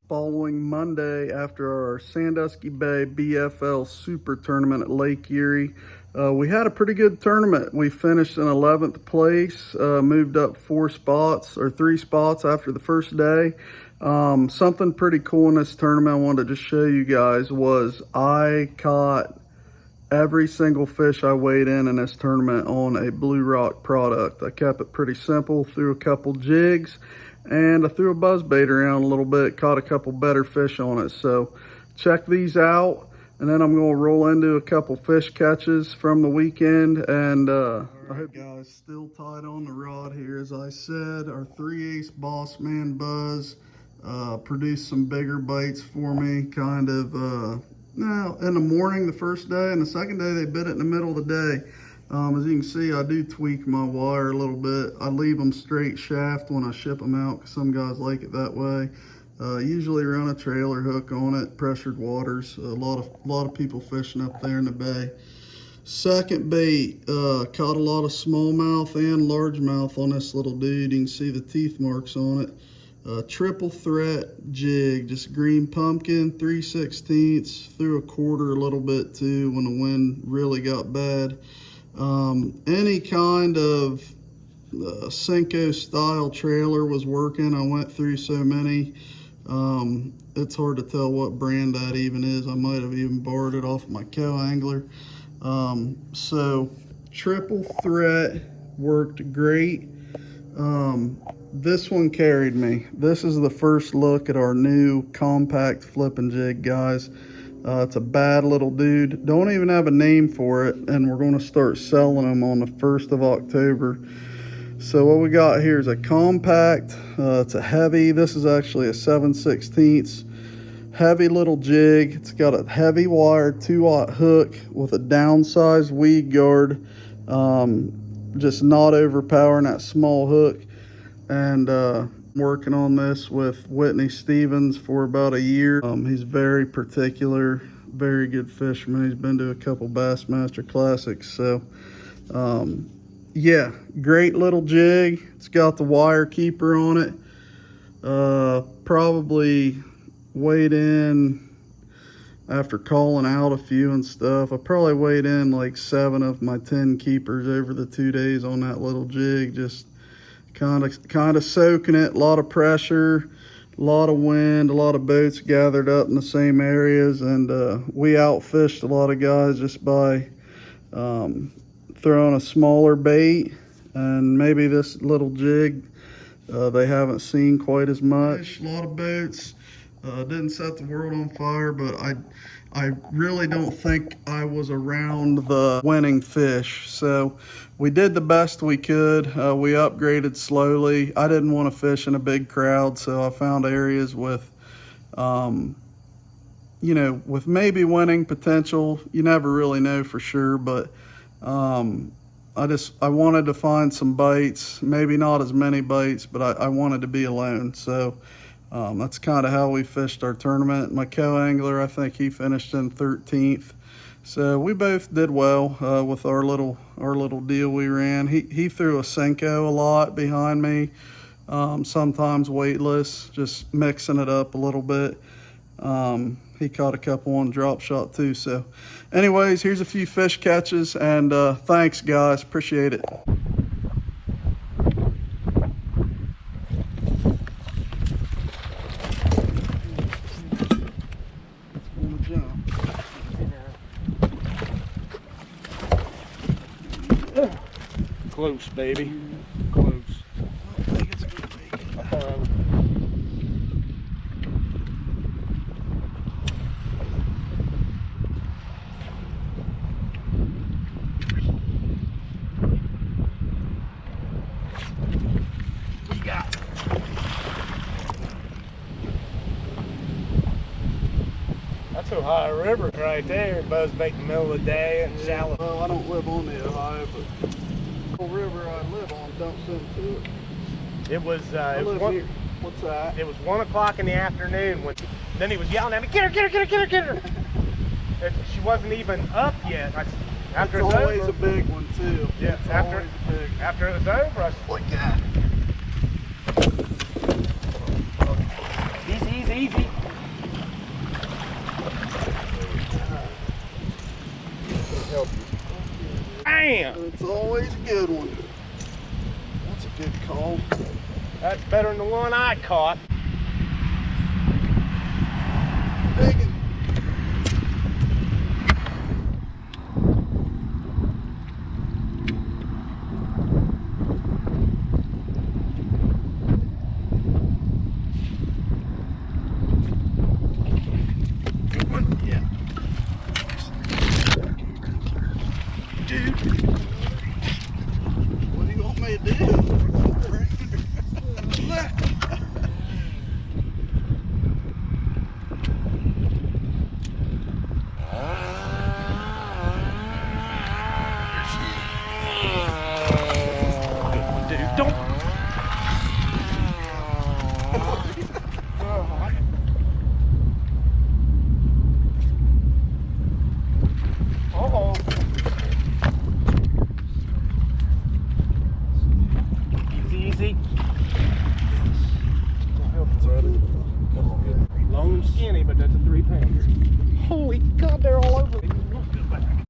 Following Monday after our Sandusky Bay BFL Super Tournament at Lake Erie. We had a pretty good tournament. We finished in 11th place, moved up 3 spots after the first day. Something pretty cool in this tournament I wanted to show you guys was I caught every single fish I weighed in this tournament on a Blue Rock product. I kept it pretty simple, threw a couple jigs, and I threw a buzzbait around a little bit, caught a couple better fish on it. So check these out, and then I'm going to roll into a couple fish catches from the weekend. And I hope guys still tight on the rod here. As I said, our 3/8 Boss Man Buzz produced some bigger bites for me, kind of now in the morning the first day, and the second day they bit it in the middle of the day. As you can see, I do tweak my wire a little bit. I leave them straight shaft when I ship them out because some guys like it that way. Usually run a trailer hook on it, pressured waters. A lot of people fishing up there in the bay. Second bait, caught a lot of smallmouth and largemouth on this little dude. You can see the teeth marks on it. Triple threat jig, just green pumpkin, 3/16, threw a quarter a little bit too when the wind really got bad. Any kind of Senko style trailer was working. I went through so many. It's hard to tell what brand that even is. I might have even borrowed it off my co-angler. So triple threat worked great. This one carried me. This is the first look at our new compact flipping jig, guys. It's a bad little dude. Don't even have a name for it, and we're going to start selling them on the 1st of October. So what we got here is a compact. It's a heavy. This is actually a 7/16 heavy little jig. It's got a heavy wire 2/0 hook with a downsized weed guard, just not overpowering that small hook. And working on this with Whitney Stevens for about a year. He's very particular, very good fisherman. He's been to a couple Bassmaster Classics. So yeah, great little jig. It's got the wire keeper on it. Probably weighed in, after calling out a few and stuff, I probably weighed in like 7 of my 10 keepers over the 2 days on that little jig. Just kind of soaking it. A lot of pressure, a lot of wind, a lot of boats gathered up in the same areas, and we outfished a lot of guys just by throwing a smaller bait, and maybe this little jig they haven't seen quite as much. A lot of boats. Didn't set the world on fire, but I really don't think I was around the winning fish. So we did the best we could. We upgraded slowly. I didn't want to fish in a big crowd, so I found areas with, you know, with maybe winning potential. You never really know for sure, but I wanted to find some bites, maybe not as many bites, but I wanted to be alone. So that's kind of how we fished our tournament. My co-angler, I think he finished in 13th. So we both did well with our little deal we ran. He threw a Senko a lot behind me, sometimes weightless, just mixing it up a little bit. He caught a couple on drop shot too. So anyways, here's a few fish catches, and thanks guys, appreciate it. Close, baby. Close. I don't think it's gonna make it. What you got? That's Ohio River right there. Buzzbait in the middle of the day and shallow. Well, I don't live on the Ohio, but the river I live on dumps into it. It was What's that? It was 1 o'clock in the afternoon when then he was yelling at me, get her, get her, get her, get her, get her. She wasn't even up yet. After it's always over, a big one too. Yeah, it's always a big. After it was over, I said, look at that. Easy, easy, easy. It's always a good one. That's a good call. That's better than the one I caught. Dig it. Good one? Yeah. Dude, what do you want me to do? Dude, don't. Uh-oh. Easy. Long and skinny, but that's a 3-pounder. Holy God, they're all over me. Go back.